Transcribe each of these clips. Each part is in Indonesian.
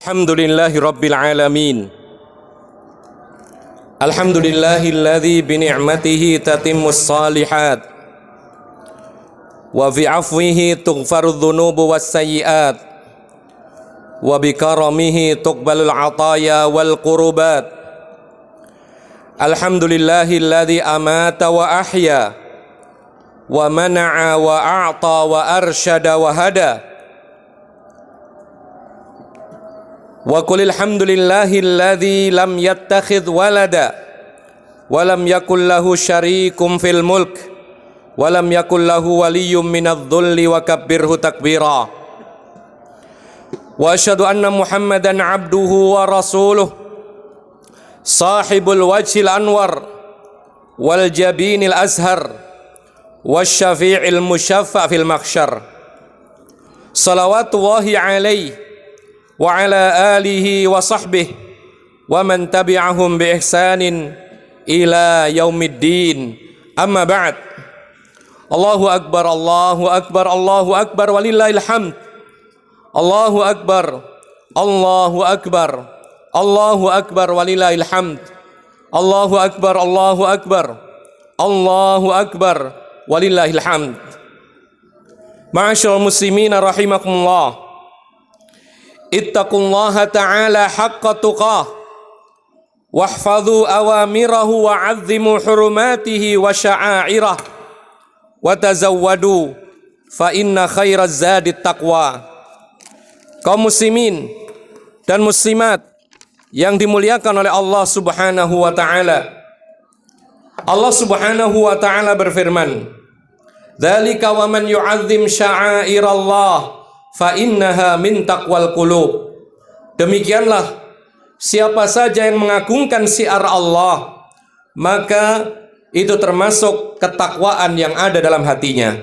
Alhamdulillahi Rabbil Alamin. Alhamdulillahilladzi bini'matihi tatimmus salihat wa bi'afwihi tughfarudz dzunubu wassayyi'at wa bikaramihi tuqbalul ataya wal qurubat. Alhamdulillahilladzi amata wa ahya wa mana'a wa a'ta wa arsyada wa hada. Wa qulil hamdulillahilladzi lam yattakhidh walada wa lam yakul lahu syarikum fil mulk wa lam yakul lahu waliyyun minadh-dhulli wa kabbirhu takbira. Wa asyhadu anna Muhammadan abduhu wa rasuluh sahibul wajhil anwar wal jabinil azhar wasyafi'il musyaffa' fil mahsyar. Salawatullahi alaihi wa ala alihi wa sahbihi wa man tabi'ahum bi ihsanin ila yaumiddin. Amma ba'd. Allahu akbar, Allahu akbar, Allahu akbar walillahil hamd. Allahu akbar, Allahu akbar, Allahu akbar walillahil hamd. Allahu akbar, Allahu akbar, Allahu akbar walillahil hamd. Ma'asyiral muslimin rahimakumullah. Ittaqullaha ta'ala haqqa tuqah wahfadhu awamirahu wa 'azzimu hurumatihi wa sya'airah wa tazawwadu fa inna khairaz zadit taqwa. Kaum muslimin dan muslimat yang dimuliakan oleh Allah Subhanahu wa taala. Allah Subhanahu wa taala berfirman, "Dzalika wa man yu'azzim sya'airallah fa innaha min taqwal qulub." Demikianlah siapa saja yang mengagungkan syiar Allah, maka itu termasuk ketakwaan yang ada dalam hatinya.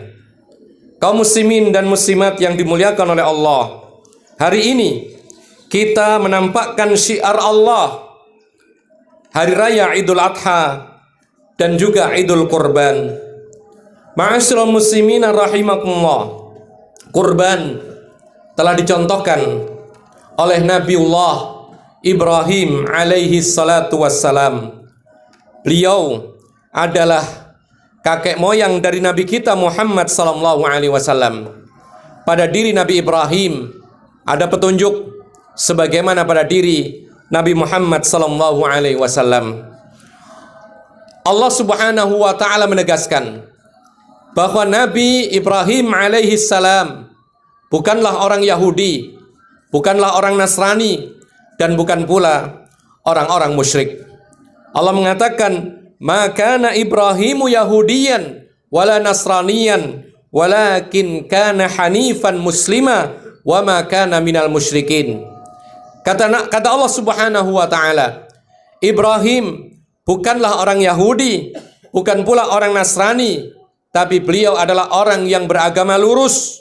Kaum muslimin dan muslimat yang dimuliakan oleh Allah, hari ini kita menampakkan syiar Allah hari raya Idul Adha dan juga Idul Kurban. Ma'asyiral muslimin rahimakumullah, kurban telah dicontohkan oleh Nabiullah Ibrahim alaihi salatu wassalam. Beliau adalah kakek moyang dari Nabi kita Muhammad sallallahu alaihi wasallam. Pada diri Nabi Ibrahim ada petunjuk sebagaimana pada diri Nabi Muhammad sallallahu alaihi wasallam. Allah Subhanahu wa taala menegaskan bahwa Nabi Ibrahim alaihi salam bukanlah orang Yahudi, bukanlah orang Nasrani, dan bukan pula orang-orang musyrik. Allah mengatakan, "Ma kana Ibrahimu Yahudiyan wala Nasraniyan, walakin kana hanifan muslima wa ma kana minal musyrikin." Kata Allah Subhanahu wa taala, Ibrahim bukanlah orang Yahudi, bukan pula orang Nasrani, tapi beliau adalah orang yang beragama lurus,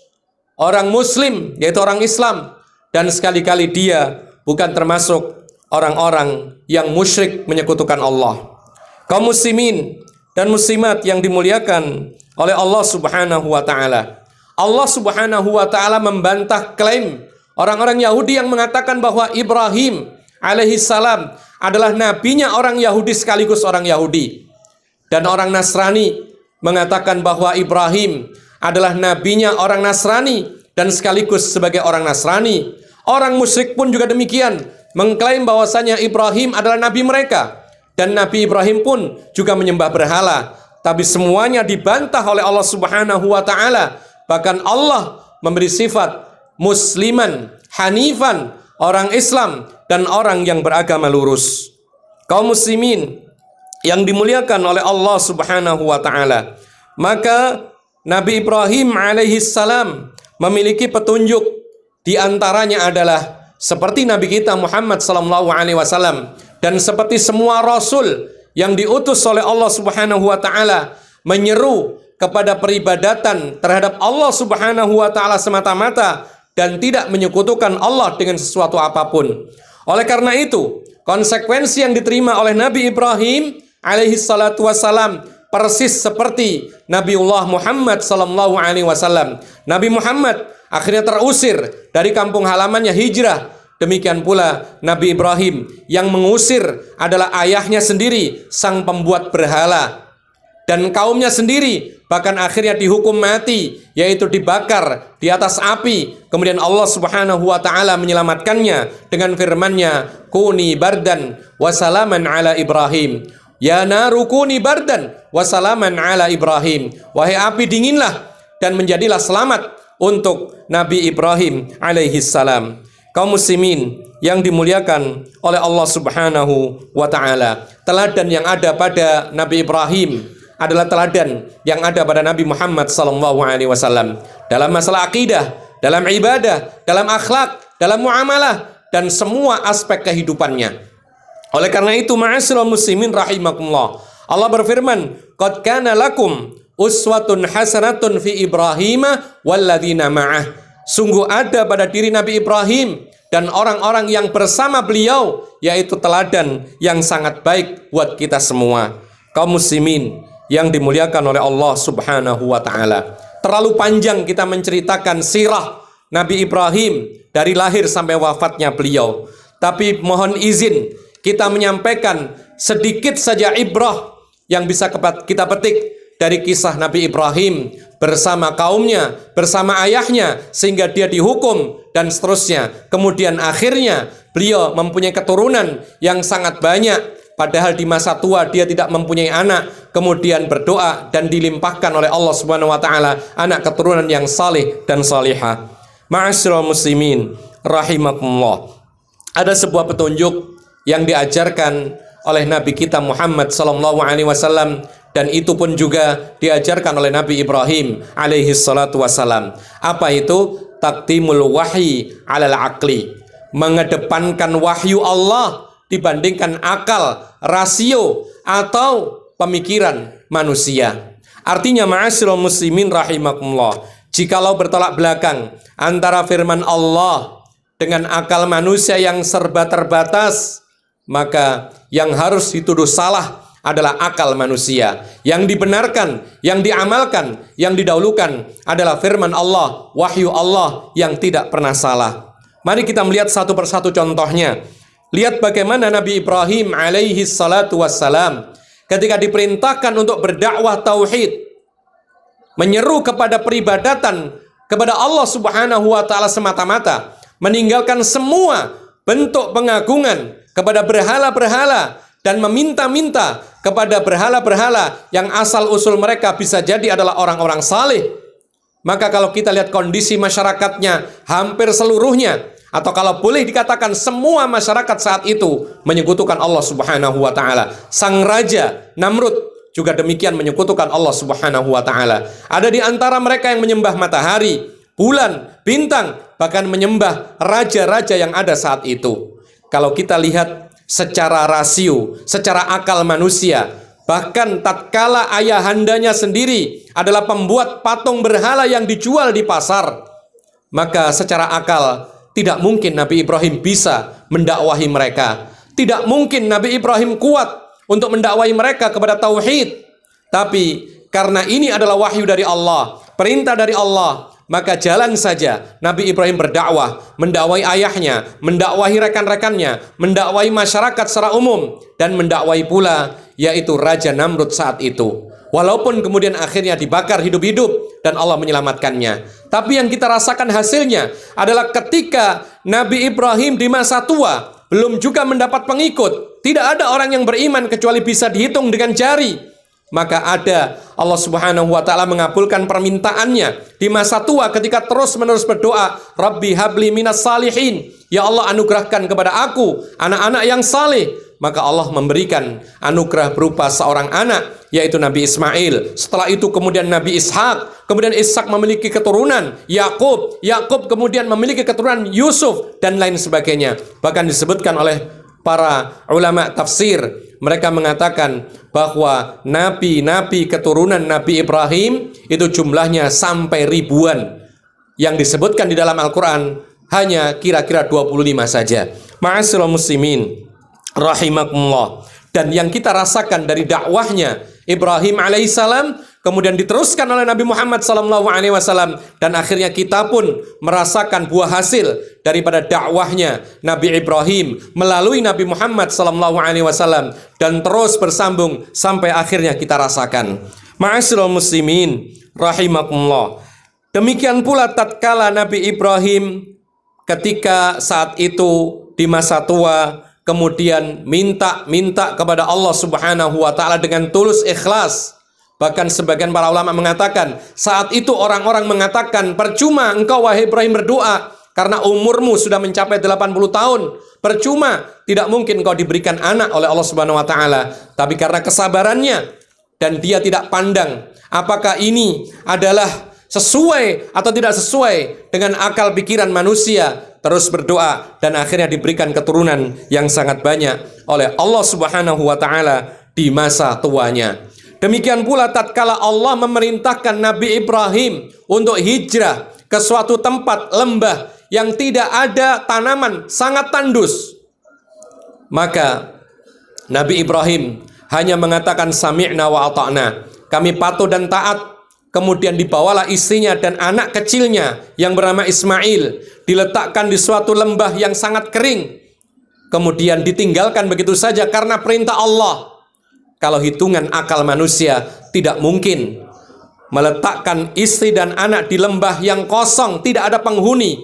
orang muslim, yaitu orang Islam, dan sekali-kali dia bukan termasuk orang-orang yang musyrik menyekutukan Allah. Kaum muslimin dan muslimat yang dimuliakan oleh Allah Subhanahu wa taala. Allah Subhanahu wa taala membantah klaim orang-orang Yahudi yang mengatakan bahwa Ibrahim alaihi salam adalah nabinya orang Yahudi sekaligus orang Yahudi. Dan orang Nasrani mengatakan bahwa Ibrahim adalah nabinya orang Nasrani dan sekaligus sebagai orang Nasrani. Orang musyrik pun juga demikian, mengklaim bahwasanya Ibrahim adalah nabi mereka, dan Nabi Ibrahim pun juga menyembah berhala. Tapi semuanya dibantah oleh Allah Subhanahu wa taala. Bahkan Allah memberi sifat musliman, hanifan, orang Islam dan orang yang beragama lurus. Kaum muslimin yang dimuliakan oleh Allah Subhanahu wa taala, maka Nabi Ibrahim alaihi salam memiliki petunjuk, di antaranya adalah seperti Nabi kita Muhammad sallallahu alaihi wasallam dan seperti semua rasul yang diutus oleh Allah Subhanahu wa taala, menyeru kepada peribadatan terhadap Allah Subhanahu wa taala semata-mata dan tidak menyekutukan Allah dengan sesuatu apapun. Oleh karena itu, konsekuensi yang diterima oleh Nabi Ibrahim alaihi salatu wassalam persis seperti Nabiullah Muhammad sallallahu alaihi wasallam. Nabi Muhammad akhirnya terusir dari kampung halamannya, hijrah Demikian pula Nabi Ibrahim, yang mengusir adalah ayahnya sendiri, sang pembuat berhala, dan kaumnya sendiri bahkan akhirnya dihukum mati, yaitu dibakar di atas api. Kemudian Allah Subhanahu wa taala menyelamatkannya dengan firman-Nya, "Kuni bardan wa salaman ala Ibrahim." Ya naru kuni bardan wa salaman ala Ibrahim. Wahai api, dinginlah dan menjadilah selamat untuk Nabi Ibrahim alaihi salam. Kaum muslimin yang dimuliakan oleh Allah Subhanahu wa taala, teladan yang ada pada Nabi Ibrahim adalah teladan yang ada pada Nabi Muhammad sallallahu alaihi wasallam dalam masalah akidah, dalam ibadah, dalam akhlak, dalam muamalah, dan semua aspek kehidupannya. Oleh karena itu, ma'asyiral muslimin rahimakumullah, Allah berfirman, "Qad kana lakum uswatun hasanatun fi Ibrahim walladzina ma'ah." Sungguh ada pada diri Nabi Ibrahim dan orang-orang yang bersama beliau, yaitu teladan yang sangat baik buat kita semua. Kaum muslimin yang dimuliakan oleh Allah Subhanahu wa taala, terlalu panjang kita menceritakan sirah Nabi Ibrahim dari lahir sampai wafatnya beliau. Tapi mohon izin kita menyampaikan sedikit saja ibrah yang bisa kita petik dari kisah Nabi Ibrahim bersama kaumnya, bersama ayahnya, sehingga dia dihukum dan seterusnya. Kemudian akhirnya beliau mempunyai keturunan yang sangat banyak, padahal di masa tua dia tidak mempunyai anak. Kemudian berdoa dan dilimpahkan oleh Allah Subhanahu wa taala anak keturunan yang saleh dan salihah. Ma'asyiral muslimin rahimakumullah, ada sebuah petunjuk yang diajarkan oleh Nabi kita Muhammad sallallahu alaihi wasallam, dan itu pun juga diajarkan oleh Nabi Ibrahim alaihi salatu wassalam. Apa itu? Taqdimul wahyi alal aqli, mengedepankan wahyu Allah dibandingkan akal, rasio, atau pemikiran manusia. Artinya, ma'asyiral muslimin rahimakumullah, jikalau bertolak belakang antara firman Allah dengan akal manusia yang serba terbatas, maka yang harus dituduh salah adalah akal manusia. Yang dibenarkan, yang diamalkan, yang didahulukan adalah firman Allah, wahyu Allah yang tidak pernah salah. Mari kita melihat satu persatu contohnya. Lihat bagaimana Nabi Ibrahim alaihi salatu wassalam ketika diperintahkan untuk berdakwah tauhid, menyeru kepada peribadatan kepada Allah Subhanahu wa taala semata-mata, meninggalkan semua bentuk pengagungan kepada berhala-berhala dan meminta-minta kepada berhala-berhala yang asal-usul mereka bisa jadi adalah orang-orang saleh. Maka kalau kita lihat kondisi masyarakatnya, hampir seluruhnya, atau kalau boleh dikatakan semua masyarakat saat itu menyekutukan Allah Subhanahu wa taala. Sang raja Namrud juga demikian menyekutukan Allah Subhanahu wa taala. Ada di antara mereka yang menyembah matahari, bulan, bintang, bahkan menyembah raja-raja yang ada saat itu. Kalau kita lihat secara rasio, secara akal manusia, bahkan tatkala ayahandanya sendiri adalah pembuat patung berhala yang dijual di pasar, maka secara akal tidak mungkin Nabi Ibrahim bisa mendakwahi mereka. Tidak mungkin Nabi Ibrahim kuat untuk mendakwahi mereka kepada tauhid. Tapi karena ini adalah wahyu dari Allah, perintah dari Allah, maka jalan saja Nabi Ibrahim berdakwah, mendakwahi ayahnya, mendakwahi rekan-rekannya, mendakwahi masyarakat secara umum, dan mendakwahi pula yaitu Raja Namrud saat itu. Walaupun kemudian akhirnya dibakar hidup-hidup dan Allah menyelamatkannya. Tapi yang kita rasakan hasilnya adalah ketika Nabi Ibrahim di masa tua belum juga mendapat pengikut, tidak ada orang yang beriman kecuali bisa dihitung dengan jari. Maka ada Allah Subhanahu wa taala mengabulkan permintaannya di masa tua ketika terus-menerus berdoa, Rabbi habli minas salihin, ya Allah anugerahkan kepada aku anak-anak yang saleh. Maka Allah memberikan anugerah berupa seorang anak, yaitu Nabi Ismail. Setelah itu kemudian Nabi Ishak, kemudian Ishak memiliki keturunan Yakub, Yakub kemudian memiliki keturunan Yusuf, dan lain sebagainya. Bahkan disebutkan oleh para ulama tafsir, mereka mengatakan bahwa nabi-nabi keturunan Nabi Ibrahim itu jumlahnya sampai ribuan. Yang disebutkan di dalam Al-Quran hanya kira-kira 25 saja. Ma'asyiral muslimin rahimakumullah. Dan yang kita rasakan dari dakwahnya Ibrahim alaihissalam kemudian diteruskan oleh Nabi Muhammad SAW, dan akhirnya kita pun merasakan buah hasil daripada dakwahnya Nabi Ibrahim melalui Nabi Muhammad SAW, dan terus bersambung sampai akhirnya kita rasakan. Ma'asyiral muslimin rahimakumullah. Demikian pula tatkala Nabi Ibrahim ketika saat itu di masa tua, kemudian minta kepada Allah Subhanahu wa taala dengan tulus ikhlas. Bahkan sebagian para ulama mengatakan, saat itu orang-orang mengatakan, percuma engkau wahai Ibrahim berdoa karena umurmu sudah mencapai 80 tahun. Percuma, tidak mungkin engkau diberikan anak oleh Allah Subhanahu wa taala. Tapi karena kesabarannya dan dia tidak pandang apakah ini adalah sesuai atau tidak sesuai dengan akal pikiran manusia, terus berdoa dan akhirnya diberikan keturunan yang sangat banyak oleh Allah Subhanahu wa taala di masa tuanya. Demikian pula tatkala Allah memerintahkan Nabi Ibrahim untuk hijrah ke suatu tempat lembah yang tidak ada tanaman, sangat tandus, maka Nabi Ibrahim hanya mengatakan sami'na wa ata'na, kami patuh dan taat. Kemudian dibawalah istrinya dan anak kecilnya yang bernama Ismail, diletakkan di suatu lembah yang sangat kering, kemudian ditinggalkan begitu saja karena perintah Allah. Kalau hitungan akal manusia tidak mungkin meletakkan istri dan anak di lembah yang kosong, tidak ada penghuni,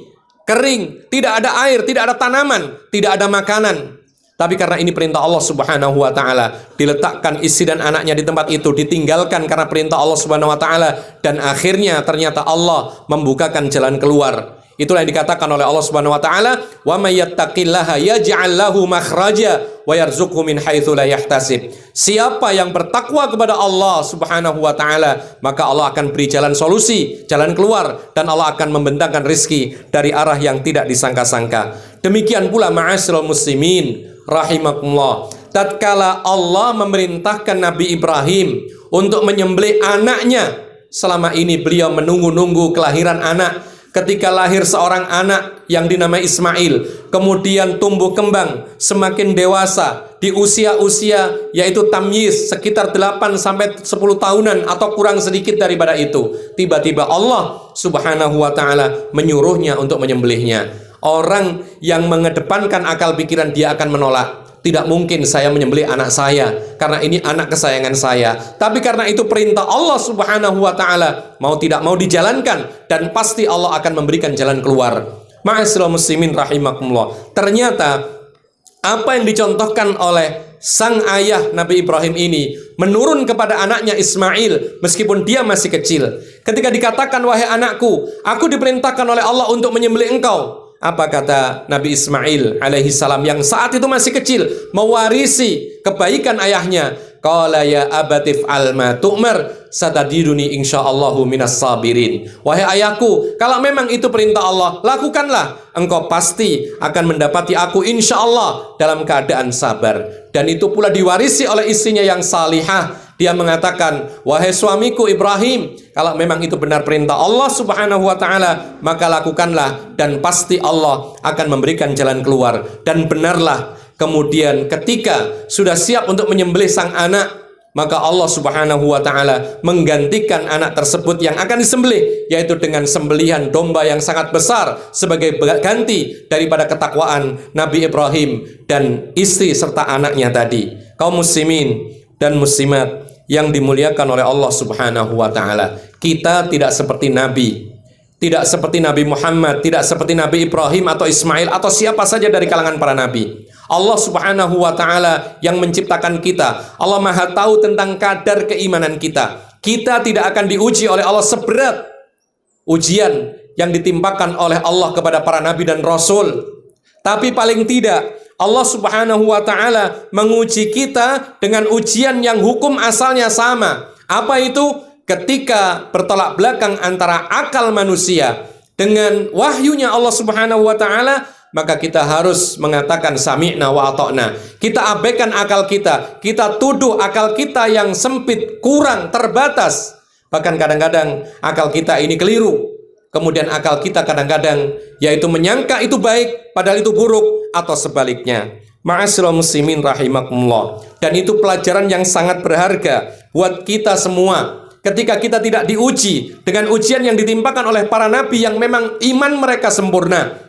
kering, tidak ada air, tidak ada tanaman, tidak ada makanan. Tapi karena ini perintah Allah Subhanahu wa taala, diletakkan istri dan anaknya di tempat itu, ditinggalkan karena perintah Allah Subhanahu wa taala, dan akhirnya ternyata Allah membukakan jalan keluar. Itulah yang dikatakan oleh Allah Subhanahu wa taala, "Wa may yattaqillaha yaj'al lahu makhraja wa yarzuqhu min haitsu la yahtasib." Siapa yang bertakwa kepada Allah Subhanahu wa taala, maka Allah akan beri jalan solusi, jalan keluar, dan Allah akan membentangkan rezeki dari arah yang tidak disangka-sangka. Demikian pula ma'asyiral muslimin rahimakumullah, tatkala Allah memerintahkan Nabi Ibrahim untuk menyembelih anaknya, selama ini beliau menunggu-nunggu kelahiran anak. Ketika lahir seorang anak yang dinamai Ismail, kemudian tumbuh kembang, semakin dewasa, di usia-usia yaitu tamyiz sekitar 8-10 tahunan atau kurang sedikit daripada itu, tiba-tiba Allah Subhanahu wa taala menyuruhnya untuk menyembelihnya. Orang yang mengedepankan akal pikiran, dia akan menolak. Tidak mungkin saya menyembelih anak saya karena ini anak kesayangan saya. Tapi karena itu perintah Allah Subhanahu wa taala, mau tidak mau dijalankan, dan pasti Allah akan memberikan jalan keluar. Ma'asyiral muslimin rahimakumullah. Ternyata apa yang dicontohkan oleh sang ayah Nabi Ibrahim ini menurun kepada anaknya Ismail meskipun dia masih kecil. Ketika dikatakan, wahai anakku, aku diperintahkan oleh Allah untuk menyembelih engkau. Apa kata Nabi Ismail alaihissalam yang saat itu masih kecil, mewarisi kebaikan ayahnya? Qala ya abatif alma tu'mar satadiduni insyaallahu minas sabirin. Wahai ayahku, kalau memang itu perintah Allah, lakukanlah. Engkau pasti akan mendapati aku insyaallah dalam keadaan sabar. Dan itu pula diwarisi oleh istrinya yang salihah. Dia mengatakan, wahai suamiku Ibrahim, kalau memang itu benar perintah Allah Subhanahu wa taala, maka lakukanlah, dan pasti Allah akan memberikan jalan keluar. Dan benarlah, kemudian ketika sudah siap untuk menyembelih sang anak, maka Allah Subhanahu wa taala menggantikan anak tersebut yang akan disembelih, yaitu dengan sembelihan domba yang sangat besar sebagai ganti daripada ketakwaan Nabi Ibrahim dan istri serta anaknya tadi. Kaum muslimin dan muslimat yang dimuliakan oleh Allah Subhanahu wa taala, kita tidak seperti Nabi, tidak seperti Nabi Muhammad, tidak seperti Nabi Ibrahim atau Ismail atau siapa saja dari kalangan para nabi. Allah Subhanahu wa taala yang menciptakan kita. Allah Maha tahu tentang kadar keimanan kita. Kita tidak akan diuji oleh Allah seberat ujian yang ditimpakan oleh Allah kepada para nabi dan rasul. Tapi paling tidak Allah Subhanahu wa taala menguji kita dengan ujian yang hukum asalnya sama. Apa itu? Ketika bertolak belakang antara akal manusia dengan wahyunya Allah Subhanahu wa taala, maka kita harus mengatakan sami'na wa ata'na. Kita abaikan akal kita tuduh akal kita yang sempit, kurang, terbatas. Bahkan kadang-kadang akal kita ini keliru. Kemudian akal kita kadang-kadang yaitu menyangka itu baik padahal itu buruk, atau sebaliknya. Ma'asyiral muslimin rahimakumullah. Dan itu pelajaran yang sangat berharga buat kita semua ketika kita tidak diuji dengan ujian yang ditimpakan oleh para nabi yang memang iman mereka sempurna.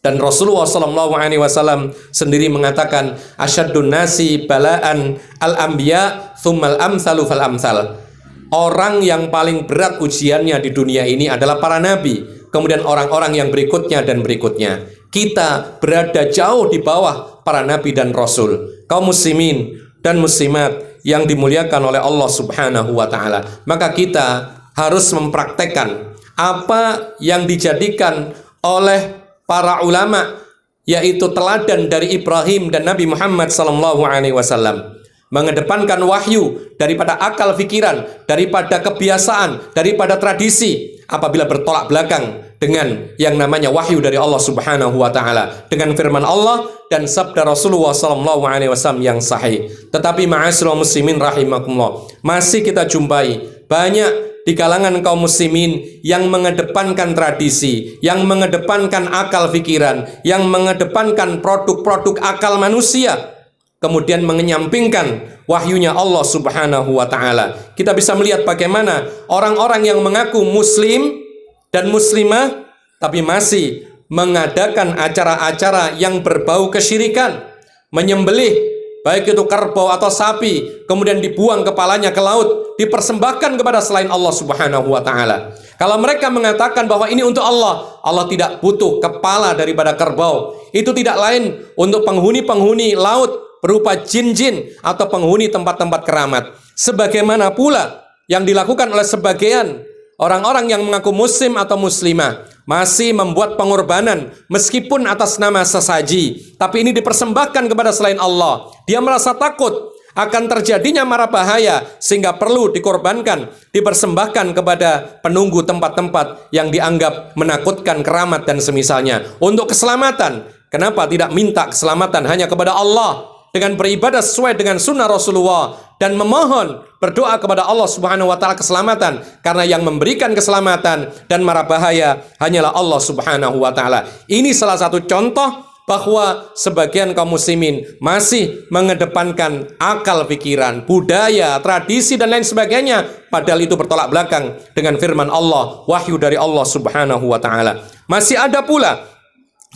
Dan Rasulullah SAW sendiri mengatakan, asyadun nasi balaan al-anbiya thummal amsalu fal amsal. Orang yang paling berat ujiannya di dunia ini adalah para nabi, kemudian orang-orang yang berikutnya dan berikutnya. Kita berada jauh di bawah para nabi dan rasul. Kaum muslimin dan muslimat yang dimuliakan oleh Allah Subhanahu wa taala. Maka kita harus mempraktekkan apa yang dijadikan oleh para ulama, yaitu teladan dari Ibrahim dan Nabi Muhammad SAW. Mengedepankan wahyu daripada akal pikiran, daripada kebiasaan, daripada tradisi, apabila bertolak belakang dengan yang namanya wahyu dari Allah Subhanahu wa taala, dengan firman Allah dan sabda Rasulullah SAW yang sahih. Tetapi ma'asyiral muslimin rahimakumullah, masih kita jumpai banyak di kalangan kaum muslimin yang mengedepankan tradisi, yang mengedepankan akal pikiran, yang mengedepankan produk-produk akal manusia, kemudian menyampingkan wahyunya Allah Subhanahu wa taala. Kita bisa melihat bagaimana orang-orang yang mengaku muslim dan muslimah tapi masih mengadakan acara-acara yang berbau kesyirikan, menyembelih baik itu kerbau atau sapi, kemudian dibuang kepalanya ke laut, dipersembahkan kepada selain Allah Subhanahu wa taala. Kalau mereka mengatakan bahwa ini untuk Allah, Allah tidak butuh kepala daripada kerbau. Itu tidak lain untuk penghuni-penghuni laut berupa jin-jin atau penghuni tempat-tempat keramat. Sebagaimana pula yang dilakukan oleh sebagian orang-orang yang mengaku muslim atau muslimah, masih membuat pengorbanan meskipun atas nama sesaji, tapi ini dipersembahkan kepada selain Allah. Dia merasa takut akan terjadinya mara bahaya sehingga perlu dikorbankan, dipersembahkan kepada penunggu tempat-tempat yang dianggap menakutkan, keramat dan semisalnya, untuk keselamatan. Kenapa tidak minta keselamatan hanya kepada Allah dengan beribadah sesuai dengan sunnah Rasulullah dan memohon, berdoa kepada Allah Subhanahu wa taala keselamatan, karena yang memberikan keselamatan dan mara bahaya hanyalah Allah Subhanahu wa taala. Ini salah satu contoh bahwa sebagian kaum muslimin masih mengedepankan akal pikiran, budaya, tradisi dan lain sebagainya, padahal itu bertolak belakang dengan firman Allah, wahyu dari Allah Subhanahu wa taala. Masih ada pula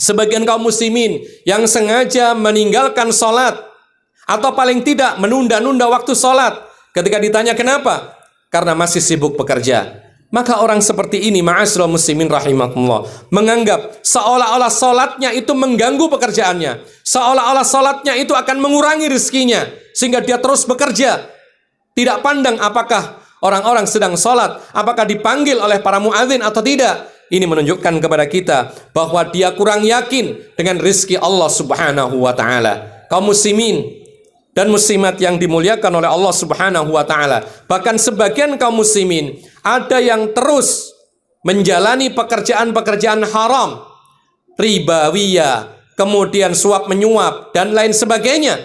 sebagian kaum muslimin yang sengaja meninggalkan sholat atau paling tidak menunda-nunda waktu sholat. Ketika ditanya kenapa? Karena masih sibuk bekerja. Maka orang seperti ini, ma'asyiral muslimin rahimakumullah, menganggap seolah-olah sholatnya itu mengganggu pekerjaannya, seolah-olah sholatnya itu akan mengurangi rezekinya, sehingga dia terus bekerja, tidak pandang apakah orang-orang sedang sholat, apakah dipanggil oleh para muadzin atau tidak. Ini menunjukkan kepada kita bahwa dia kurang yakin dengan rezeki Allah Subhanahu wa taala. Kaum muslimin dan muslimat yang dimuliakan oleh Allah Subhanahu wa taala, bahkan sebagian kaum muslimin ada yang terus menjalani pekerjaan-pekerjaan haram, ribawiyah, kemudian suap menyuap dan lain sebagainya.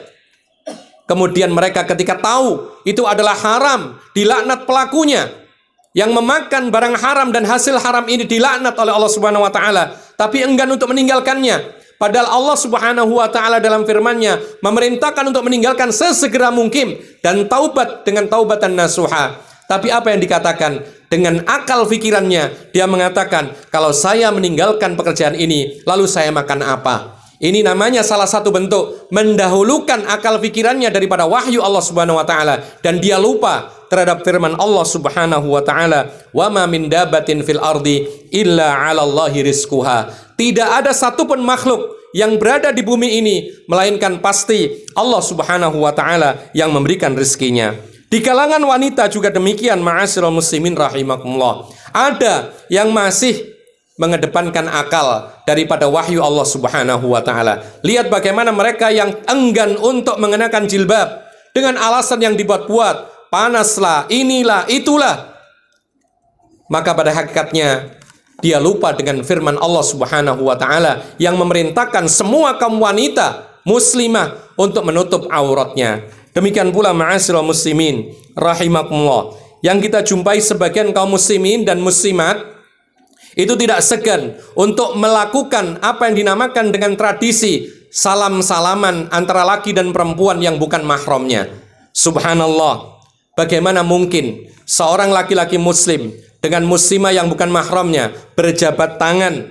Kemudian mereka ketika tahu itu adalah haram, dilaknat pelakunya. Yang memakan barang haram dan hasil haram ini dilaknat oleh Allah Subhanahu wa taala, tapi enggan untuk meninggalkannya. Padahal Allah Subhanahu wa taala dalam firman-Nya memerintahkan untuk meninggalkan sesegera mungkin dan taubat dengan taubatan nasuha. Tapi apa yang dikatakan? Dengan akal fikirannya dia mengatakan, kalau saya meninggalkan pekerjaan ini, lalu saya makan apa? Ini namanya salah satu bentuk mendahulukan akal fikirannya daripada wahyu Allah Subhanahu wa taala, dan dia lupa terhadap firman Allah Subhanahu wa taala, "Wa ma min dabatin fil ardi illa 'alallahi rizquha." Tidak ada satupun makhluk yang berada di bumi ini melainkan pasti Allah Subhanahu wa taala yang memberikan rezekinya. Di kalangan wanita juga demikian, ma'asyiral muslimin rahimakumullah. Ada yang masih mengedepankan akal daripada wahyu Allah Subhanahu wa taala. Lihat bagaimana mereka yang enggan untuk mengenakan jilbab dengan alasan yang dibuat-buat, panaslah, inilah, itulah. Maka pada hakikatnya dia lupa dengan firman Allah Subhanahu wa taala yang memerintahkan semua kaum wanita muslimah untuk menutup auratnya. Demikian pula ma'asyiral muslimin rahimakumullah, yang kita jumpai sebagian kaum muslimin dan muslimat itu tidak segan untuk melakukan apa yang dinamakan dengan tradisi salam-salaman antara laki dan perempuan yang bukan mahramnya. Subhanallah, bagaimana mungkin seorang laki-laki muslim dengan muslimah yang bukan mahramnya berjabat tangan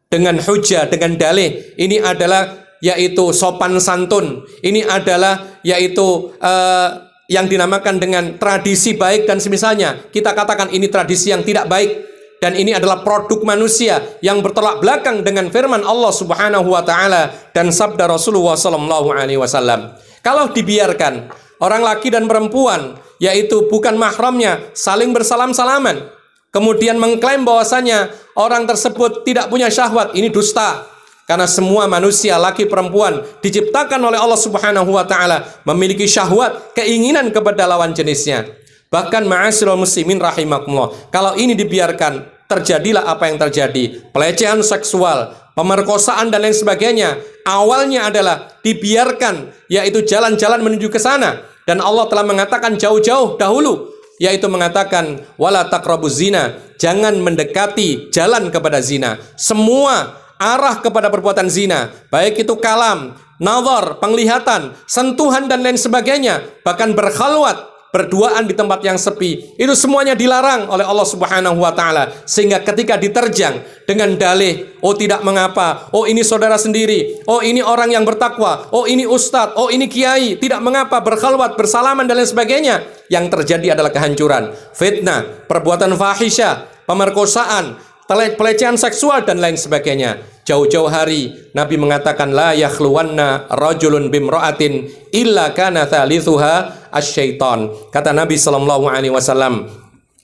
dengan hujah, dengan dalih, ini adalah yaitu sopan santun, ini adalah yaitu yang dinamakan dengan tradisi baik dan semisalnya. Kita katakan ini tradisi yang tidak baik, dan ini adalah produk manusia yang bertolak belakang dengan firman Allah Subhanahu wa taala dan sabda Rasulullah sallallahu alaihi wasallam. Kalau dibiarkan orang laki dan perempuan yaitu bukan mahramnya saling bersalam-salaman, kemudian mengklaim bahwasanya orang tersebut tidak punya syahwat, ini dusta. Karena semua manusia laki perempuan diciptakan oleh Allah Subhanahu wa taala memiliki syahwat, keinginan kepada lawan jenisnya. Bahkan ma'asyiral muslimin rahimakumullah, kalau ini dibiarkan, terjadilah apa yang terjadi. Pelecehan seksual, pemerkosaan dan lain sebagainya. Awalnya adalah dibiarkan, yaitu jalan-jalan menuju ke sana. Dan Allah telah mengatakan jauh-jauh dahulu, yaitu mengatakan wala taqrabuz zina, jangan mendekati jalan kepada zina. Semua arah kepada perbuatan zina, baik itu kalam, nazar, penglihatan, sentuhan dan lain sebagainya, bahkan berkhalwat, berduaan di tempat yang sepi, itu semuanya dilarang oleh Allah Subhanahu wa taala. Sehingga ketika diterjang dengan dalih, oh tidak mengapa, oh ini saudara sendiri, oh ini orang yang bertakwa, oh ini ustadz, oh ini kiai, tidak mengapa, berkhalwat, bersalaman dan lain sebagainya, yang terjadi adalah kehancuran, fitnah, perbuatan fahisyah, pemerkosaan, pelecehan seksual dan lain sebagainya. Jauh-jauh hari Nabi mengatakan la yakhluwanna rajulun bimra'atin illa kana thalithuha asyaiton. Kata Nabi sallallahu alaihi wasallam,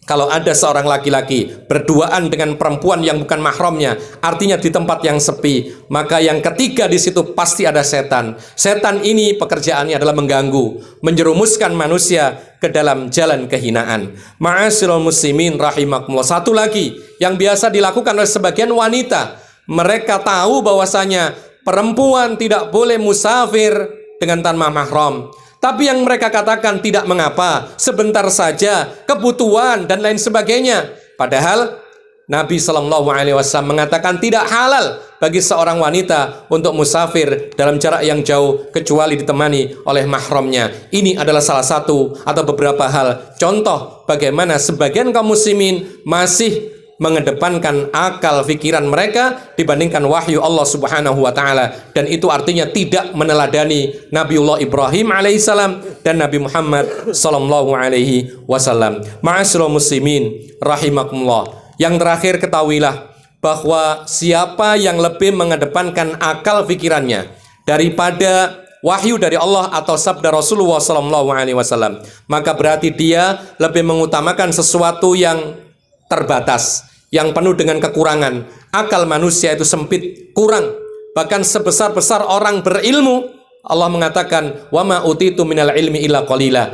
kalau ada seorang laki-laki berduaan dengan perempuan yang bukan mahramnya, artinya di tempat yang sepi, maka yang ketiga di situ pasti ada setan. Setan ini pekerjaannya adalah mengganggu, menjerumuskan manusia ke dalam jalan kehinaan. Ma'asyiral muslimin rahimakumullah. Satu lagi yang biasa dilakukan oleh sebagian wanita, mereka tahu bahwasanya perempuan tidak boleh musafir dengan tanpa mahram. Tapi yang mereka katakan tidak mengapa, sebentar saja, kebutuhan dan lain sebagainya. Padahal Nabi Shallallahu Alaihi Wasallam mengatakan tidak halal bagi seorang wanita untuk musafir dalam jarak yang jauh kecuali ditemani oleh mahramnya. Ini adalah salah satu atau beberapa hal contoh bagaimana sebagian kaum muslimin masih mengedepankan akal pikiran mereka dibandingkan wahyu Allah Subhanahu wa taala, dan itu artinya tidak meneladani Nabiullah Ibrahim alaihissalam dan Nabi Muhammad sallallahu alaihi wasallam. Ma'asyiral muslimin rahimakumullah. Yang terakhir, ketahuilah bahwa siapa yang lebih mengedepankan akal pikirannya daripada wahyu dari Allah atau sabda Rasulullah sallallahu alaihi wasallam, maka berarti dia lebih mengutamakan sesuatu yang terbatas, yang penuh dengan kekurangan. Akal manusia itu sempit, kurang. Bahkan sebesar-besar orang berilmu, Allah mengatakan wa ma utitu minal ilmi illa qalila,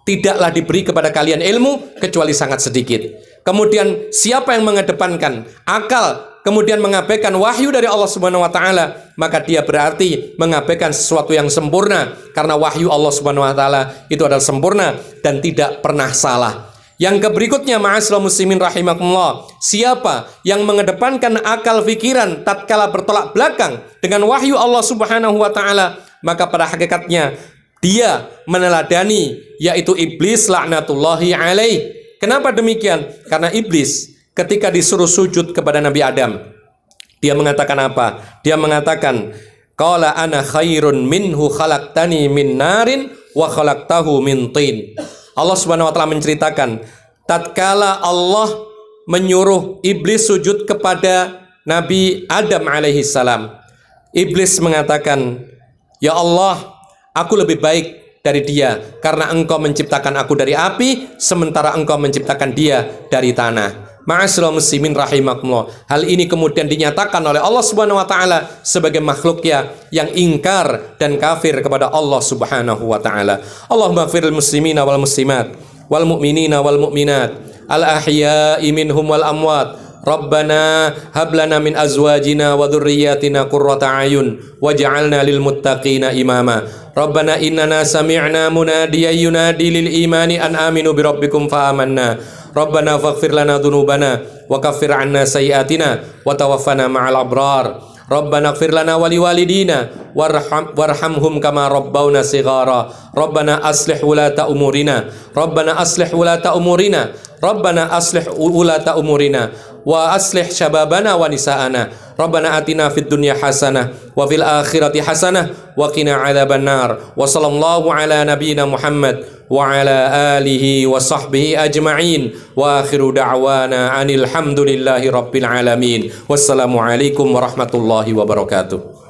tidaklah diberi kepada kalian ilmu kecuali sangat sedikit. Kemudian siapa yang mengedepankan akal kemudian mengabaikan wahyu dari Allah Subhanahu wa taala, maka dia berarti mengabaikan sesuatu yang sempurna, karena wahyu Allah Subhanahu wa taala itu adalah sempurna dan tidak pernah salah. Yang berikutnya, ma'asyiral muslimin rahimakumullah, siapa yang mengedepankan akal fikiran tatkala bertolak belakang dengan wahyu Allah Subhanahu wa taala, maka pada hakikatnya dia meneladani yaitu iblis laknatullahi alaih. Kenapa demikian? Karena iblis ketika disuruh sujud kepada Nabi Adam, dia mengatakan apa? Dia mengatakan qala ana khairun minhu khalaqtani min narin wa khalaqtahu min tin. Allah Subhanahu wa taala menceritakan tatkala Allah menyuruh iblis sujud kepada Nabi Adam alaihi salam. Iblis mengatakan, "Ya Allah, aku lebih baik dari dia karena engkau menciptakan aku dari api sementara engkau menciptakan dia dari tanah." Ma'asyiral muslimin rahimakumullah. Hal ini kemudian dinyatakan oleh Allah Subhanahu wa taala sebagai makhluknya yang ingkar dan kafir kepada Allah Subhanahu wa taala. Allahumma ighfiril muslimina wal muslimat wal mu'minina wal mu'minat al ahya'i minhum wal amwat. Rabbana hab lana min azwajina wa dhurriyyatina qurrata a'yun waj'alna lil muttaqina imama. Rabbana innana sami'na munadiyan yunadi lil imani an aminu bi rabbikum fa amanna. Rabbana faghfir lana dhunubana wa kaffir 'anna sayyi'atina wa tawaffana ma'al abrar. Rabbana ighfir lana wa liwalidina warhamhum kama rabbawna shighara. Rabbana aslih wulata umurina. Rabbana aslih wulata umurina. Rabbana aslih wulata umurina wa aslih syababana wa nisa'ana. Rabbana atina fid dunya hasanah wa fil akhirati hasanah wa qina adzabannar. Wa sallallahu ala nabiyyina Muhammad wa ala alihi wa sahbihi ajma'in. Wa akhiru da'wana anil hamdulillahi rabbil alamin. Wassalamu alaikum warahmatullahi wabarakatuh.